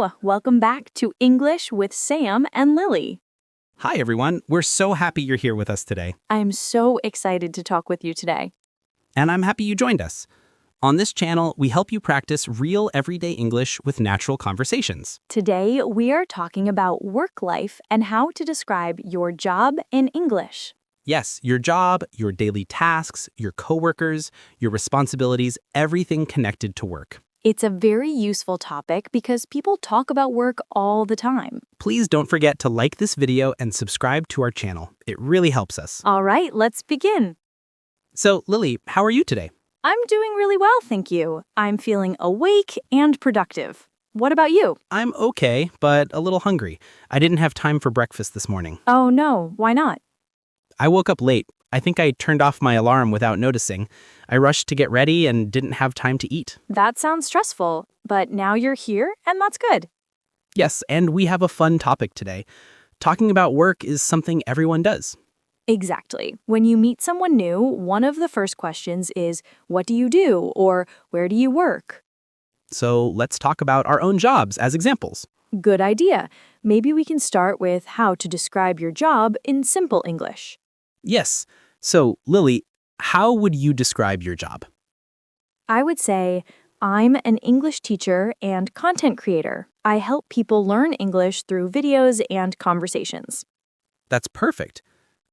Hello, welcome back to English with Sam and Lily. Hi, everyone. We're so happy you're here with us today. I'm so excited to talk with you today. And I'm happy you joined us. On this channel, we help you practice real everyday English with natural conversations. Today, we are talking about work life and how to describe your job in English. Yes, your job, your daily tasks, your coworkers, your responsibilities, everything connected to work. It's a very useful topic because people talk about work all the time. Please don't forget to like this video and subscribe to our channel. It really helps us. All right, let's begin. So, Lily, how are you today? I'm doing really well, thank you. I'm feeling awake and productive. What about you? I'm okay, but a little hungry. I didn't have time for breakfast this morning. Oh no, why not? I woke up late. I think I turned off my alarm without noticing. I rushed to get ready and didn't have time to eat. That sounds stressful, but now you're here and that's good. Yes, and we have a fun topic today. Talking about work is something everyone does. Exactly. When you meet someone new, one of the first questions is, what do you do? Or where do you work? So let's talk about our own jobs as examples. Good idea. Maybe we can start with how to describe your job in simple English. Yes. So, Lily, how would you describe your job? I would say, I'm an English teacher and content creator. I help people learn English through videos and conversations. That's perfect.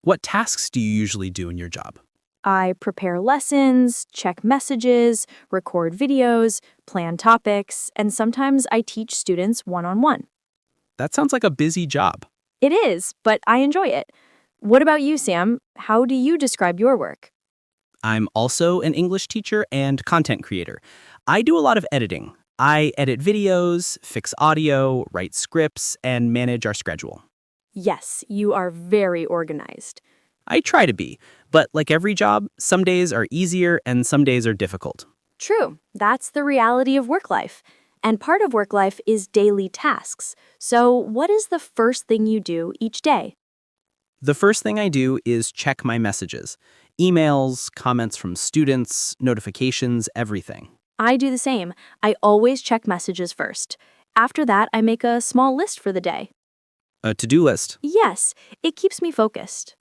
What tasks do you usually do in your job? I prepare lessons, check messages, record videos, plan topics, and sometimes I teach students one-on-one. That sounds like a busy job. It is, but I enjoy it. What about you, Sam? How do you describe your work? I'm also an English teacher and content creator. I do a lot of editing. I edit videos, fix audio, write scripts, and manage our schedule. Yes, you are very organized. I try to be, but like every job, some days are easier and some days are difficult. True, that's the reality of work life. And part of work life is daily tasks. So what is the first thing you do each day? The first thing I do is check my messages. Emails, comments from students, notifications, everything. I do the same. I always check messages first. After that, I make a small list for the day. A to-do list. Yes, it keeps me focused.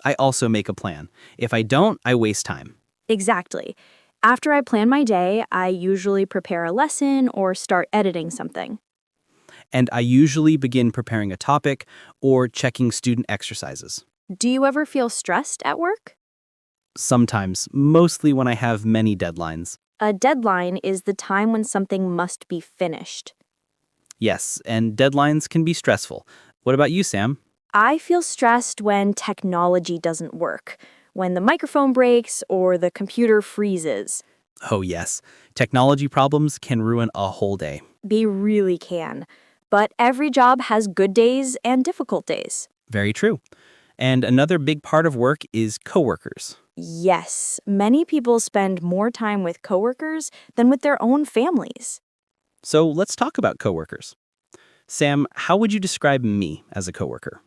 I also make a plan. If I don't, I waste time. Exactly. After I plan my day, I usually prepare a lesson or start editing something. And I usually begin preparing a topic or checking student exercises. Do you ever feel stressed at work? Sometimes, mostly when I have many deadlines. A deadline is the time when something must be finished. Yes, and deadlines can be stressful. What about you, Sam? I feel stressed when technology doesn't work, when the microphone breaks or the computer freezes. Oh yes, technology problems can ruin a whole day. They really can. But every job has good days and difficult days. Very true. And another big part of work is coworkers. Yes, many people spend more time with coworkers than with their own families. So let's talk about coworkers. Sam, how would you describe me as a coworker?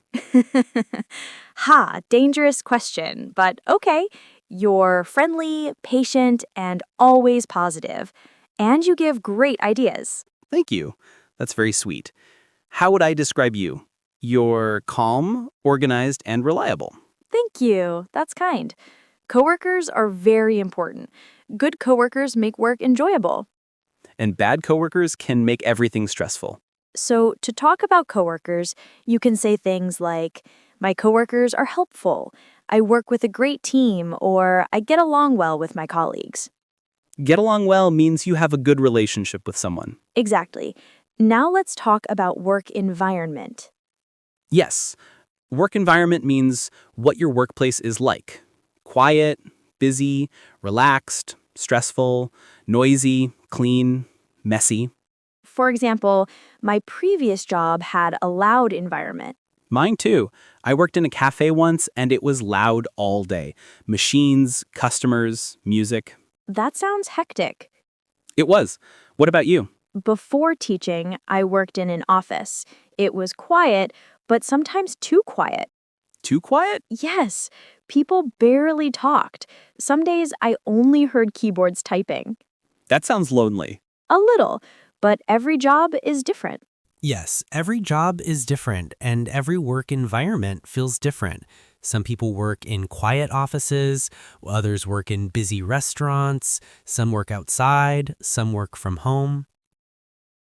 Ha, dangerous question, but okay. You're friendly, patient, and always positive. And you give great ideas. Thank you. That's very sweet. How would I describe you? You're calm, organized, and reliable. Thank you. That's kind. Coworkers are very important. Good coworkers make work enjoyable. And bad coworkers can make everything stressful. So, to talk about coworkers, you can say things like, my coworkers are helpful, I work with a great team, or I get along well with my colleagues. Get along well means you have a good relationship with someone. Exactly. Now let's talk about work environment. Yes, work environment means what your workplace is like. Quiet, busy, relaxed, stressful, noisy, clean, messy. For example, my previous job had a loud environment. Mine too. I worked in a cafe once and it was loud all day. Machines, customers, music. That sounds hectic. It was. What about you? Before teaching, I worked in an office. It was quiet, but sometimes too quiet. Too quiet? Yes, people barely talked. Some days I only heard keyboards typing. That sounds lonely. A little, but every job is different. Yes, every job is different and every work environment feels different. Some people work in quiet offices, others work in busy restaurants, some work outside, some work from home.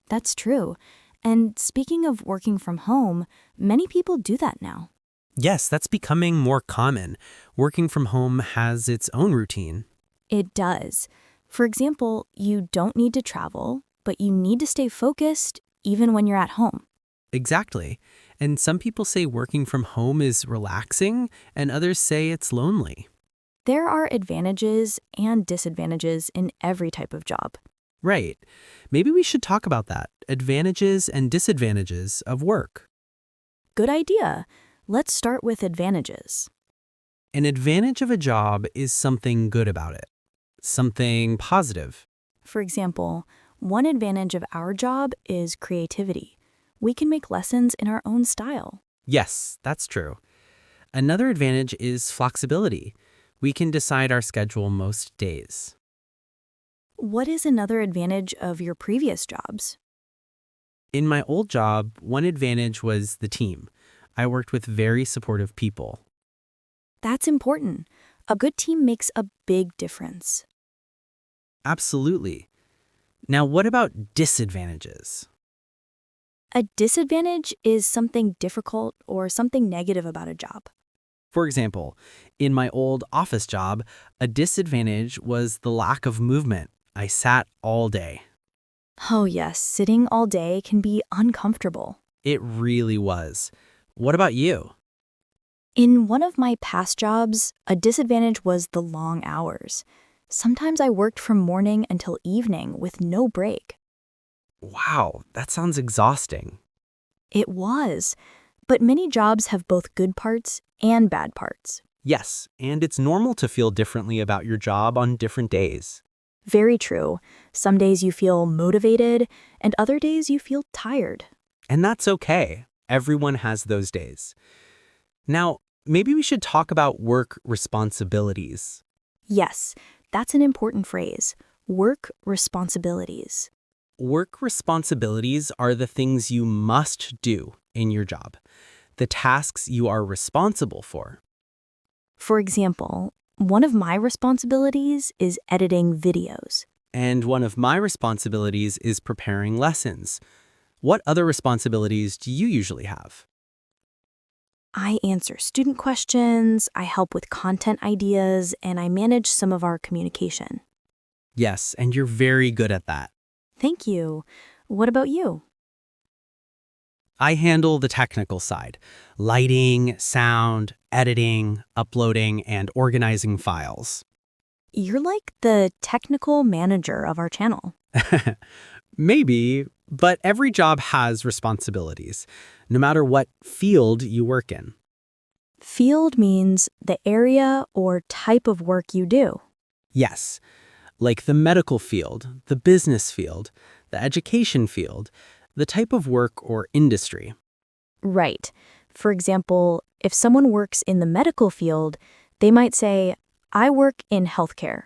That's true. And speaking of working from home, many people do that now. Yes, that's becoming more common. Working from home has its own routine. It does. For example, you don't need to travel, but you need to stay focused even when you're at home. Exactly. And some people say working from home is relaxing, and others say it's lonely. There are advantages and disadvantages in every type of job. Right. Maybe we should talk about that. Advantages and disadvantages of work. Good idea. Let's start with advantages. An advantage of a job is something good about it, something positive. For example, one advantage of our job is creativity. We can make lessons in our own style. Yes, that's true. Another advantage is flexibility. We can decide our schedule most days. What is another advantage of your previous jobs? In my old job, one advantage was the team. I worked with very supportive people. That's important. A good team makes a big difference. Absolutely. Now, what about disadvantages? A disadvantage is something difficult or something negative about a job. For example, in my old office job, a disadvantage was the lack of movement. I sat all day. Oh, yes, sitting all day can be uncomfortable. It really was. What about you? In one of my past jobs, a disadvantage was the long hours. Sometimes I worked from morning until evening with no break. Wow, that sounds exhausting. It was, but many jobs have both good parts and bad parts. Yes, and it's normal to feel differently about your job on different days. Very true. Some days you feel motivated, and other days you feel tired. And that's okay. Everyone has those days. Now, maybe we should talk about work responsibilities. Yes, that's an important phrase. Work responsibilities. Work responsibilities are the things you must do in your job, the tasks you are responsible for. For example, one of my responsibilities is editing videos. And one of my responsibilities is preparing lessons. What other responsibilities do you usually have? I answer student questions, I help with content ideas, and I manage some of our communication. Yes, and you're very good at that. Thank you. What about you? I handle the technical side, lighting, sound, editing, uploading, and organizing files. You're like the technical manager of our channel. Maybe, but every job has responsibilities, no matter what field you work in. Field means the area or type of work you do. Yes, like the medical field, the business field, the education field, the type of work or industry. Right. For example, if someone works in the medical field, they might say, I work in healthcare.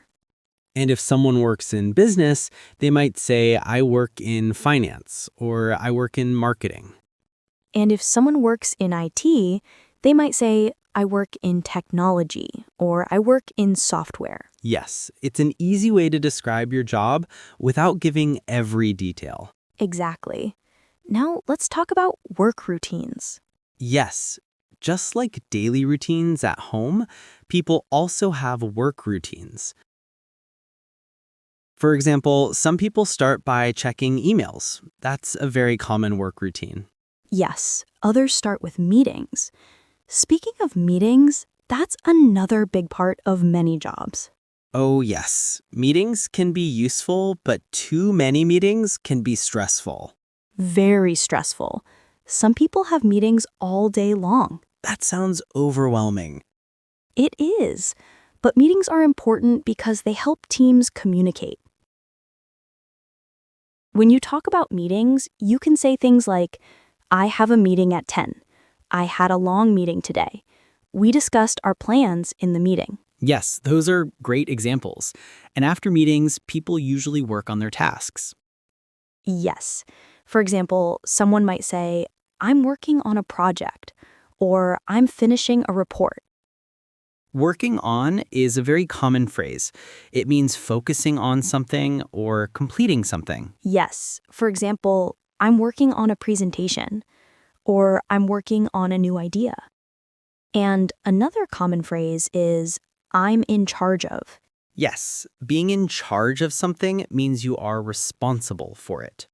And if someone works in business, they might say, I work in finance or I work in marketing. And if someone works in IT, they might say, I work in technology or I work in software. Yes, it's an easy way to describe your job without giving every detail. Exactly. Now let's talk about work routines. Yes, just like daily routines at home, people also have work routines. For example, some people start by checking emails. That's a very common work routine. Yes, others start with meetings. Speaking of meetings, that's another big part of many jobs. Oh yes, meetings can be useful, but too many meetings can be stressful. Very stressful. Some people have meetings all day long. That sounds overwhelming. It is, but meetings are important because they help teams communicate. When you talk about meetings, you can say things like, I have a meeting at 10. I had a long meeting today. We discussed our plans in the meeting. Yes, those are great examples. And after meetings, people usually work on their tasks. Yes. For example, someone might say, I'm working on a project, or I'm finishing a report. Working on is a very common phrase. It means focusing on something or completing something. Yes. For example, I'm working on a presentation, or I'm working on a new idea. And another common phrase is, I'm in charge of. Yes, being in charge of something means you are responsible for it.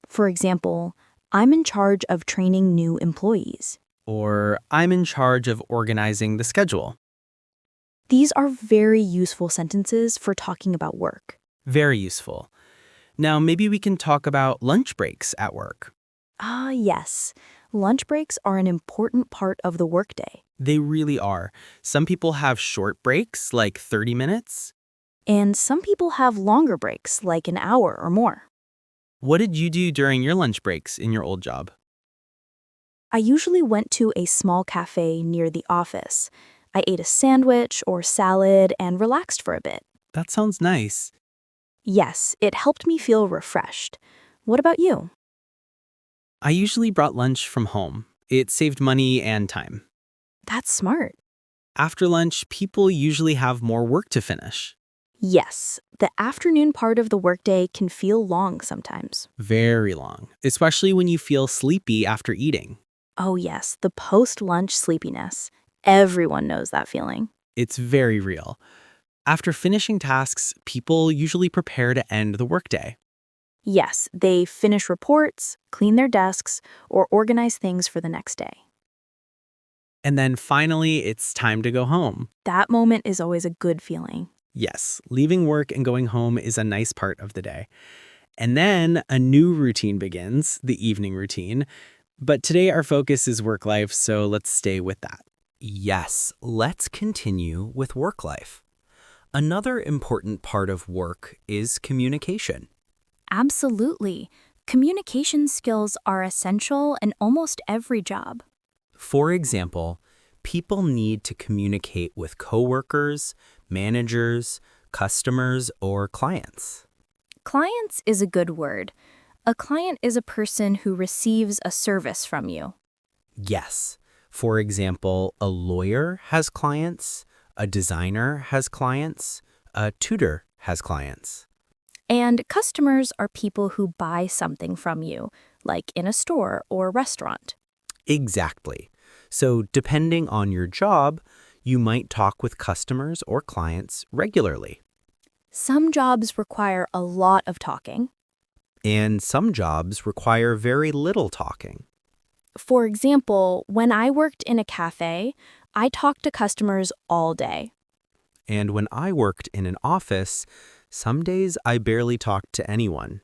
For example, I'm in charge of training new employees. Or I'm in charge of organizing the schedule. These are very useful sentences for talking about work. Very useful. Now, maybe we can talk about lunch breaks at work. Ah, yes. Lunch breaks are an important part of the workday. They really are. Some people have short breaks, like 30 minutes. And some people have longer breaks, like an hour or more. What did you do during your lunch breaks in your old job? I usually went to a small cafe near the office. I ate a sandwich or salad and relaxed for a bit. That sounds nice. Yes, it helped me feel refreshed. What about you? I usually brought lunch from home. It saved money and time. That's smart. After lunch, people usually have more work to finish. Yes, the afternoon part of the workday can feel long sometimes. Very long, especially when you feel sleepy after eating. Oh, yes, the post lunch sleepiness. Everyone knows that feeling. It's very real. After finishing tasks, people usually prepare to end the workday. Yes, they finish reports, clean their desks, or organize things for the next day. And then finally, it's time to go home. That moment is always a good feeling. Yes, leaving work and going home is a nice part of the day. And then a new routine begins, the evening routine. But today our focus is work life, so let's stay with that. Yes, let's continue with work life. Another important part of work is communication. Absolutely. Communication skills are essential in almost every job. For example, people need to communicate with coworkers, managers, customers, or clients. Clients is a good word. A client is a person who receives a service from you. Yes. For example, a lawyer has clients, a designer has clients, a tutor has clients. And customers are people who buy something from you, like in a store or restaurant. Exactly. So depending on your job, you might talk with customers or clients regularly. Some jobs require a lot of talking. And some jobs require very little talking. For example, when I worked in a cafe, I talked to customers all day. And when I worked in an office, some days I barely talked to anyone.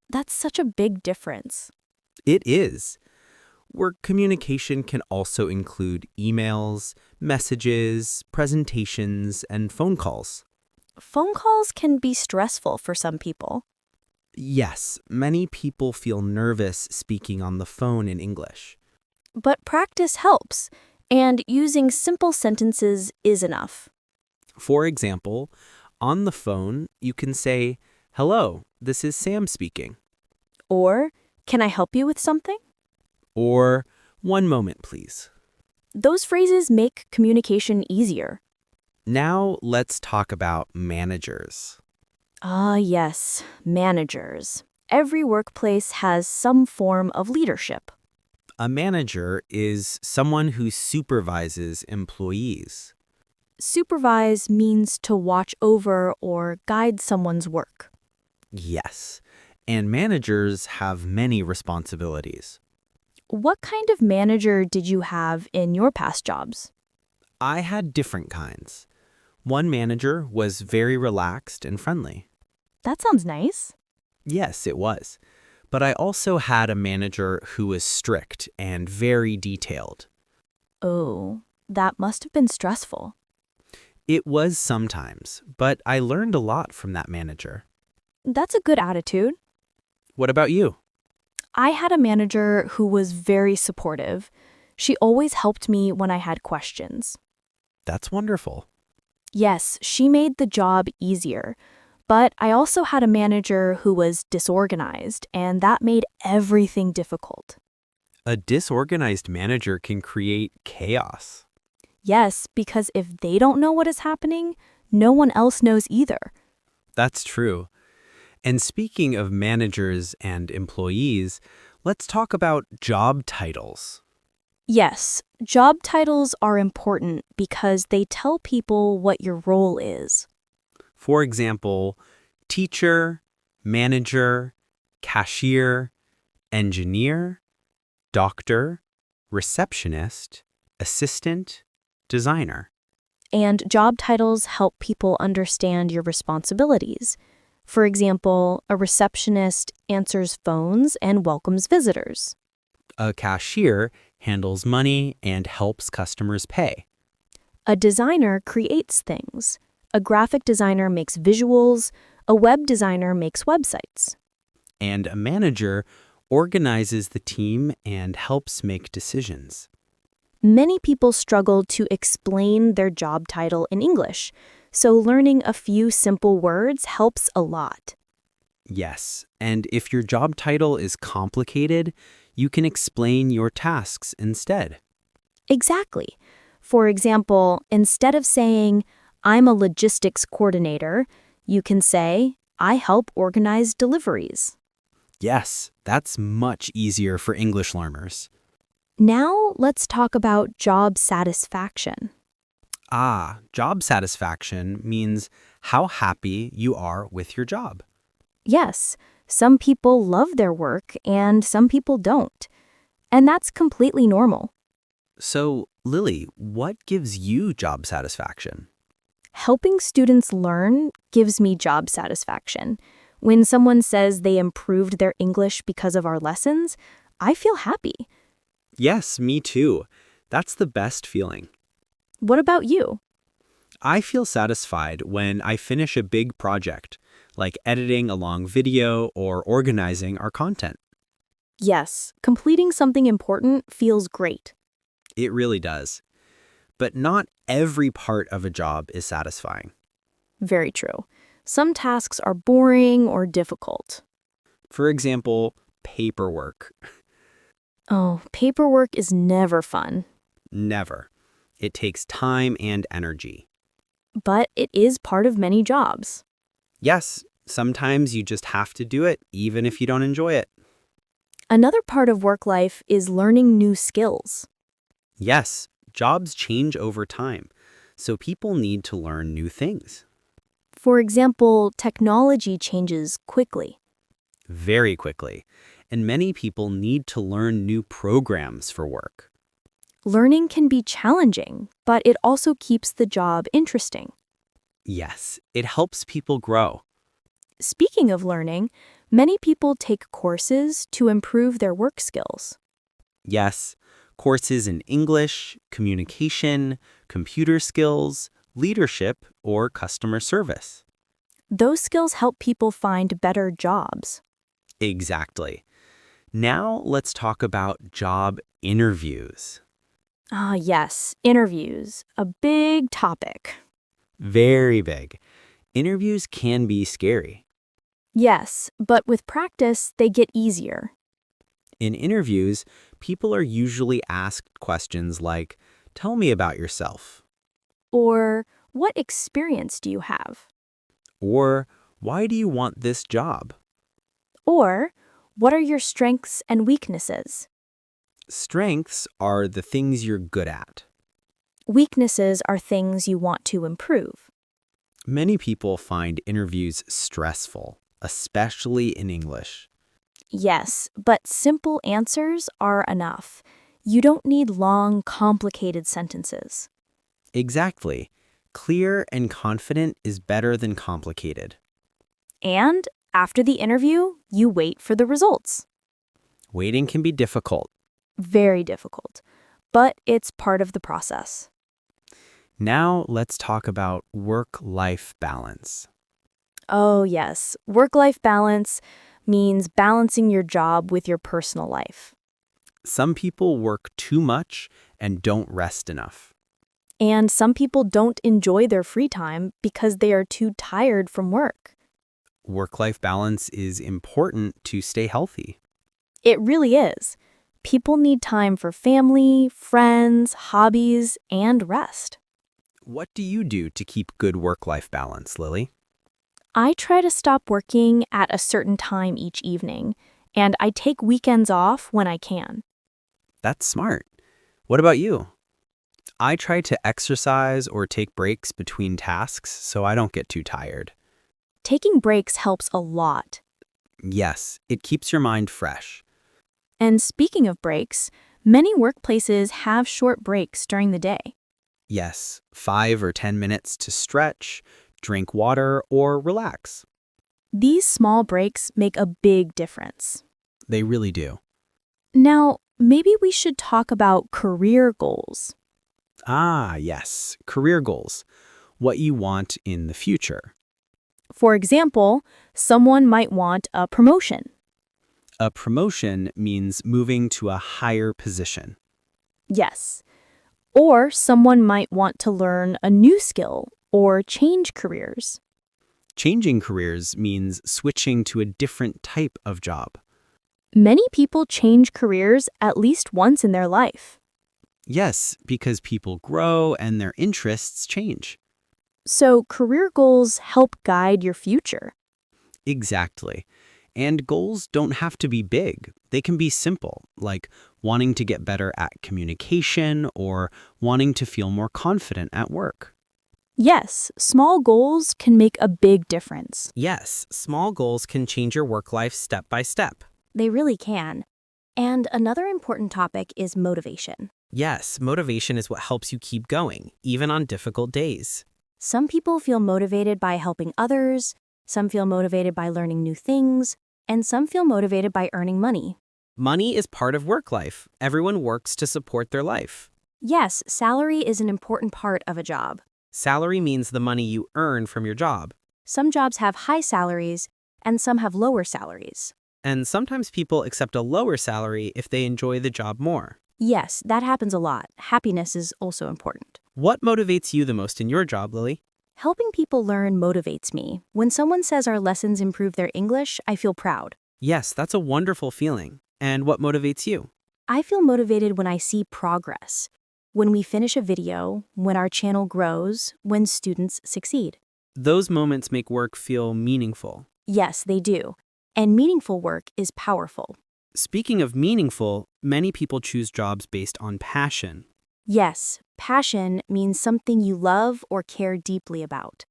That's such a big difference. It is. Work communication can also include emails, messages, presentations, and phone calls. Phone calls can be stressful for some people. Yes, many people feel nervous speaking on the phone in English. But practice helps, and using simple sentences is enough. For example, on the phone, you can say, "Hello, this is Sam speaking." Or, can I help you with something? Or, "One moment, please." Those phrases make communication easier. Now let's talk about managers. Ah, yes, managers. Every workplace has some form of leadership. A manager is someone who supervises employees. Supervise means to watch over or guide someone's work. Yes, and managers have many responsibilities. What kind of manager did you have in your past jobs? I had different kinds. One manager was very relaxed and friendly. That sounds nice. Yes, it was. But I also had a manager who was strict and very detailed. Oh, that must have been stressful. It was sometimes, but I learned a lot from that manager. That's a good attitude. What about you? I had a manager who was very supportive. She always helped me when I had questions. That's wonderful. Yes, she made the job easier, But I also had a manager who was disorganized, and that made everything difficult. A disorganized manager can create chaos. Yes, because if they don't know what is happening, no one else knows either. That's true. And speaking of managers and employees, let's talk about job titles. Yes, job titles are important because they tell people what your role is. For example, teacher, manager, cashier, engineer, doctor, receptionist, assistant, designer. And job titles help people understand your responsibilities. For example, a receptionist answers phones and welcomes visitors. A cashier handles money and helps customers pay. A designer creates things. A graphic designer makes visuals. A web designer makes websites. And a manager organizes the team and helps make decisions. Many people struggle to explain their job title in English, so learning a few simple words helps a lot. Yes, and if your job title is complicated, you can explain your tasks instead. Exactly. For example, instead of saying, I'm a logistics coordinator, you can say, I help organize deliveries. Yes, that's much easier for English learners. Now let's talk about job satisfaction. Job satisfaction means how happy you are with your job. Yes, some people love their work and some people don't. And that's completely normal. So, Lily, what gives you job satisfaction? Helping students learn gives me job satisfaction. When someone says they improved their English because of our lessons, I feel happy. Yes, me too. That's the best feeling. What about you? I feel satisfied when I finish a big project, like editing a long video or organizing our content. Yes, completing something important feels great. It really does. But not every part of a job is satisfying. Very true. Some tasks are boring or difficult. For example, paperwork. Oh, paperwork is never fun. Never. It takes time and energy. But it is part of many jobs. Yes, sometimes you just have to do it, even if you don't enjoy it. Another part of work life is learning new skills. Yes, jobs change over time, so people need to learn new things. For example, technology changes quickly. Very quickly, and many people need to learn new programs for work. Learning can be challenging, but it also keeps the job interesting. Yes, it helps people grow. Speaking of learning, many people take courses to improve their work skills. Yes, courses in English, communication, computer skills, leadership, or customer service. Those skills help people find better jobs. Exactly. Now let's talk about job interviews. Yes, interviews, a big topic. Very big. Interviews can be scary. Yes, but with practice, they get easier. In interviews, people are usually asked questions like, "Tell me about yourself," Or, what experience do you have? or "Why do you want this job?" Or, what are your strengths and weaknesses? Strengths are the things you're good at. Weaknesses are things you want to improve. Many people find interviews stressful, especially in English. Yes, but simple answers are enough. You don't need long, complicated sentences. Exactly. Clear and confident is better than complicated. And after the interview, you wait for the results. Waiting can be difficult. Very difficult, but it's part of the process. Now let's talk about work-life balance. Oh, yes. Work-life balance means balancing your job with your personal life. Some people work too much and don't rest enough. And some people don't enjoy their free time because they are too tired from work. Work-life balance is important to stay healthy. It really is. People need time for family, friends, hobbies, and rest. What do you do to keep good work-life balance, Lily? I try to stop working at a certain time each evening, and I take weekends off when I can. That's smart. What about you? I try to exercise or take breaks between tasks so I don't get too tired. Taking breaks helps a lot. Yes, it keeps your mind fresh. And speaking of breaks, many workplaces have short breaks during the day. Yes, 5 or 10 minutes to stretch, drink water, or relax. These small breaks make a big difference. They really do. Now, maybe we should talk about career goals. Ah, yes, career goals. What you want in the future. For example, someone might want a promotion. A promotion means moving to a higher position. Yes. Or someone might want to learn a new skill or change careers. Changing careers means switching to a different type of job. Many people change careers at least once in their life. Yes, because people grow and their interests change. So career goals help guide your future. Exactly. And goals don't have to be big. They can be simple, like wanting to get better at communication or wanting to feel more confident at work. Yes, small goals can make a big difference. Yes, small goals can change your work life step by step. They really can. And another important topic is motivation. Yes, motivation is what helps you keep going, even on difficult days. Some people feel motivated by helping others, some feel motivated by learning new things, and some feel motivated by earning money. Money is part of work life. Everyone works to support their life. Yes, salary is an important part of a job. Salary means the money you earn from your job. Some jobs have high salaries, and some have lower salaries. And sometimes people accept a lower salary if they enjoy the job more. Yes, that happens a lot. Happiness is also important. What motivates you the most in your job, Lily? Helping people learn motivates me. When someone says our lessons improve their English, I feel proud. Yes, that's a wonderful feeling. And what motivates you? I feel motivated when I see progress. When we finish a video, when our channel grows, when students succeed. Those moments make work feel meaningful. Yes, they do. And meaningful work is powerful. Speaking of meaningful, many people choose jobs based on passion. Yes, passion means something you love or care deeply about.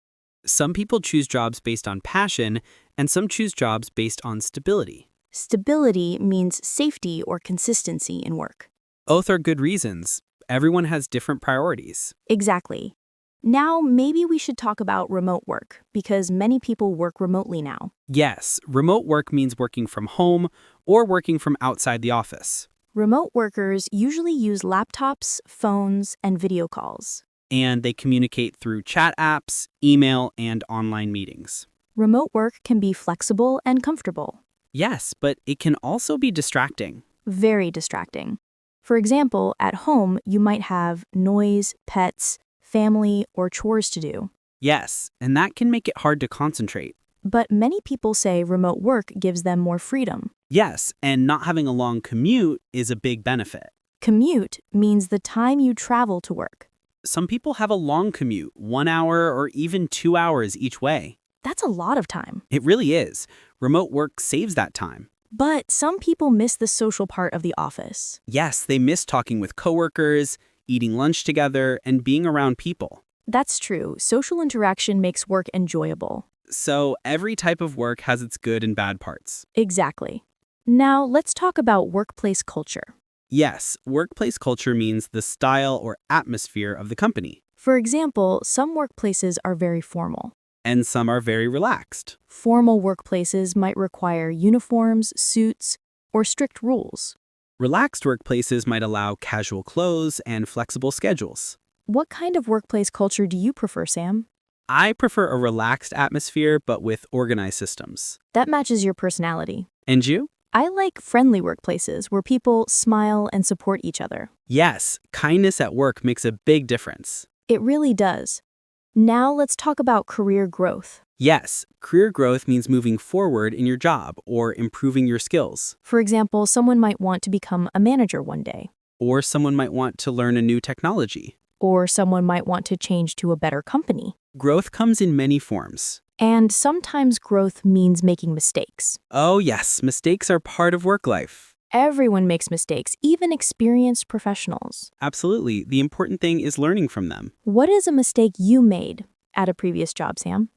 Some people choose jobs based on passion, and some choose jobs based on stability. Stability means safety or consistency in work. Both are good reasons. Everyone has different priorities. Exactly. Now, maybe we should talk about remote work, because many people work remotely now. Yes, remote work means working from home or working from outside the office. Remote workers usually use laptops, phones, and video calls. And they communicate through chat apps, email, and online meetings. Remote work can be flexible and comfortable. Yes, but it can also be distracting. Very distracting. For example, at home, you might have noise, pets, family, or chores to do. Yes, and that can make it hard to concentrate. But many people say remote work gives them more freedom. Yes, and not having a long commute is a big benefit. Commute means the time you travel to work. Some people have a long commute, 1 hour or even 2 hours each way. That's a lot of time. It really is. Remote work saves that time. But some people miss the social part of the office. Yes, they miss talking with coworkers, eating lunch together, and being around people. That's true. Social interaction makes work enjoyable. So every type of work has its good and bad parts. Exactly. Now, let's talk about workplace culture. Yes, workplace culture means the style or atmosphere of the company. For example, some workplaces are very formal. And some are very relaxed. Formal workplaces might require uniforms, suits, or strict rules. Relaxed workplaces might allow casual clothes and flexible schedules. What kind of workplace culture do you prefer, Sam? I prefer a relaxed atmosphere, but with organized systems. That matches your personality. And you? I like friendly workplaces where people smile and support each other. Yes, kindness at work makes a big difference. It really does. Now let's talk about career growth. Yes, career growth means moving forward in your job or improving your skills. For example, someone might want to become a manager one day, Or someone might want to learn a new technology. or someone might want to change to a better company. Growth comes in many forms. And sometimes growth means making mistakes. Oh yes, mistakes are part of work life. Everyone makes mistakes, even experienced professionals. Absolutely, the important thing is learning from them. What is a mistake you made at a previous job, Sam?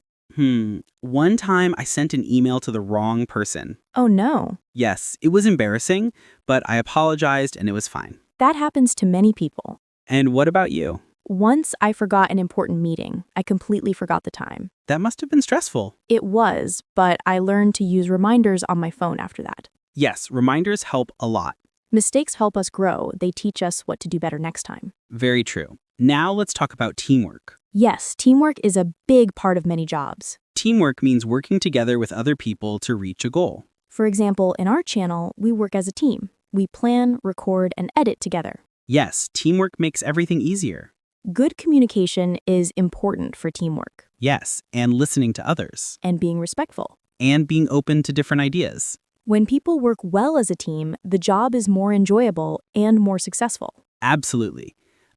One time I sent an email to the wrong person. Oh no, Yes, it was embarrassing, but I apologized and it was fine. that happens to many people. And what about you? Once I forgot an important meeting. I completely forgot the time. That must have been stressful. It was, but I learned to use reminders on my phone after that. Yes, reminders help a lot. Mistakes help us grow. They teach us what to do better next time. Very true. Now let's talk about teamwork. Yes, teamwork is a big part of many jobs. Teamwork means working together with other people to reach a goal. For example, in our channel, we work as a team. We plan, record, and edit together. Yes, teamwork makes everything easier. Good communication is important for teamwork, Yes, and listening to others. and being respectful. And being open to different ideas. When people work well as a team, the job is more enjoyable and more successful. Absolutely.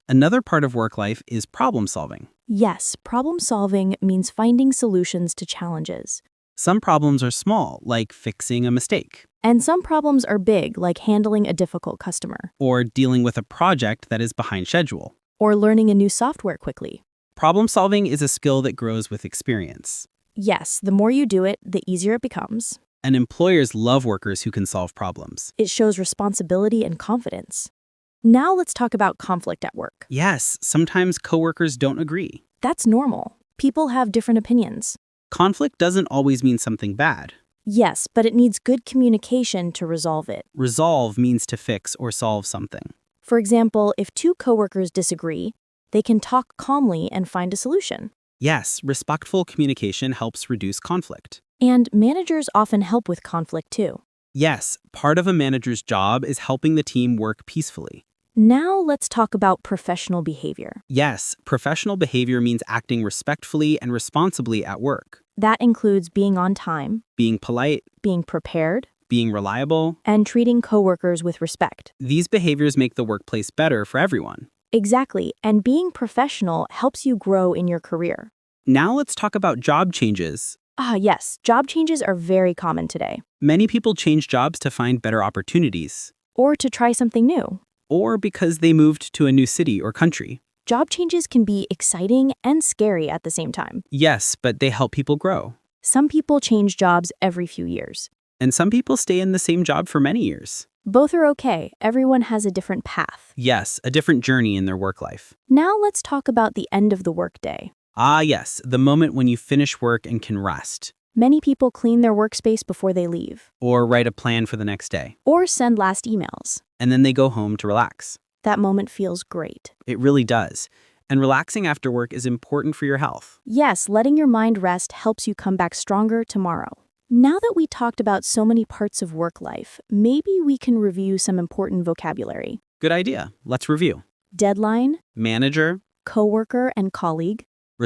Another part of work life is problem solving. Yes, problem solving means finding solutions to challenges. Some problems are small, like fixing a mistake, And some problems are big, like handling a difficult customer, or dealing with a project that is behind schedule. or learning a new software quickly. Problem solving is a skill that grows with experience. Yes, the more you do it, the easier it becomes. And employers love workers who can solve problems. It shows responsibility and confidence. Now let's talk about conflict at work. Yes, sometimes coworkers don't agree. That's normal. People have different opinions. Conflict doesn't always mean something bad. Yes, but it needs good communication to resolve it. Resolve means to fix or solve something. For example, if two coworkers disagree, they can talk calmly and find a solution. Yes, respectful communication helps reduce conflict. And managers often help with conflict too. Yes, part of a manager's job is helping the team work peacefully. Now let's talk about professional behavior. Yes, professional behavior means acting respectfully and responsibly at work. That includes being on time, Being polite, being prepared, being reliable. and treating coworkers with respect. These behaviors make the workplace better for everyone. Exactly, and being professional helps you grow in your career. Now let's talk about job changes. Yes, job changes are very common today. Many people change jobs to find better opportunities, Or to try something new. or because they moved to a new city or country. Job changes can be exciting and scary at the same time. Yes, but they help people grow. Some people change jobs every few years. And some people stay in the same job for many years. Both are okay. Everyone has a different path. Yes, a different journey in their work life. Now let's talk about the end of the workday. Ah, yes, the moment when you finish work and can rest, Many people clean their workspace before they leave, or write a plan for the next day, or send last emails. and then they go home to relax. That moment feels great. It really does. And relaxing after work is important for your health. Yes, letting your mind rest helps you come back stronger tomorrow. Now that we talked about so many parts of work life, maybe we can review some important vocabulary. Good idea. Let's review. Deadline, Manager, coworker and colleague,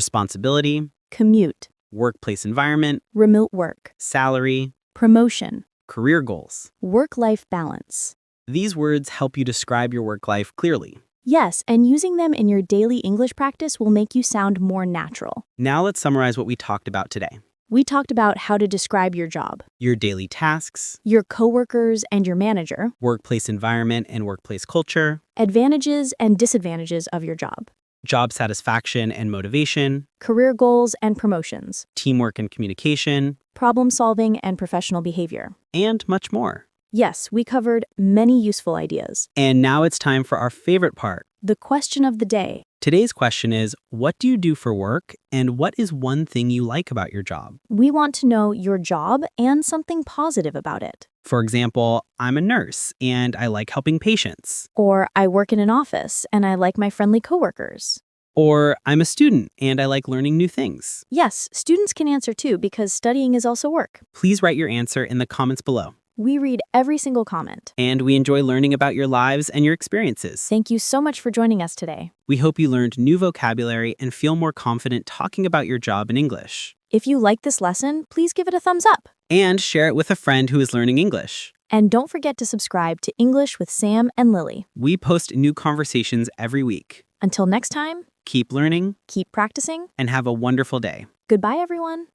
responsibility, commute, workplace environment, remote work, salary, promotion, career goals. work-life balance. These words help you describe your work life clearly. Yes, and using them in your daily English practice will make you sound more natural. Now let's summarize what we talked about today. We talked about how to describe your job, Your daily tasks, your coworkers and your manager, workplace environment and workplace culture, advantages and disadvantages of your job, job satisfaction and motivation, career goals and promotions, teamwork and communication, problem solving and professional behavior. and much more. Yes, we covered many useful ideas. And now it's time for our favorite part. The question of the day. Today's question is, what do you do for work, and what is one thing you like about your job? We want to know your job and something positive about it. For example, I'm a nurse, and I like helping patients. Or I work in an office and I like my friendly coworkers. Or I'm a student, and I like learning new things. Yes, students can answer too because studying is also work. Please write your answer in the comments below. We read every single comment. And we enjoy learning about your lives and your experiences. Thank you so much for joining us today. We hope you learned new vocabulary and feel more confident talking about your job in English. If you like this lesson, please give it a thumbs up. And share it with a friend who is learning English. And don't forget to subscribe to English with Sam and Lily. We post new conversations every week. Until next time, Keep learning keep practicing. and have a wonderful day. Goodbye, everyone.